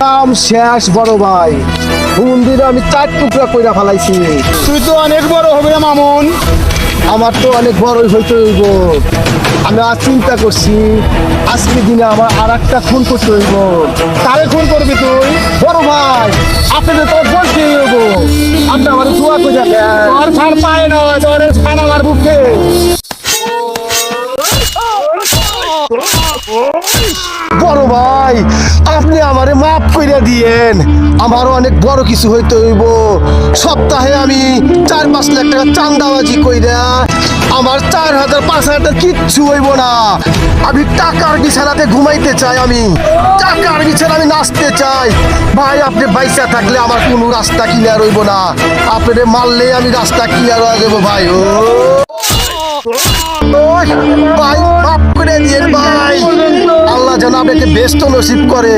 কাম শেষ বড় ভাই, মন্দিরে আমি 4 টুকরা কইরা ফেলাইছি। তুই তো অনেক বড় হবে রে মামুন। আমার তো অনেক বড়ই হইতে হইব। আমি আজ চিন্তা করছি আজকে দিনে আমার আর একটা খুন করতে হইব। কারে খুন করবি তুই? বড় ভাই, আপনাদের তো বলতে হইব, আপনি আমার দোয়া করে দেন। তোর ছাড় পায় না, তোর ছাড় আমার বুকে। বড় ভাই, আপনি আমারে মাফ কইরা দিয়েন। আমারও অনেক বড় কিছু হইতে হইব। সপ্তাহে আমি 4-5 লাখ টাকা চাঁদাবাজি কইরা আমার 4,000-5,000 টাকা কিচ্ছু হইব না। আমি টাকার বিছানাতে ঘুমাইতে চাই, আমি টাকার বিছানা আমি নাচতে চাই। ভাই, আপনি বাইসা থাকলে আমার কোনো রাস্তা ক্লিয়ার হইব না। আপনারে মারলে আমি রাস্তা ক্লিয়ার হয়ে যাবো ভাই। ওই ভাই, মাফ করে দিয়েন ভাই। আল্লাহ যেন আপনাকে বেস্ট নসিব করে।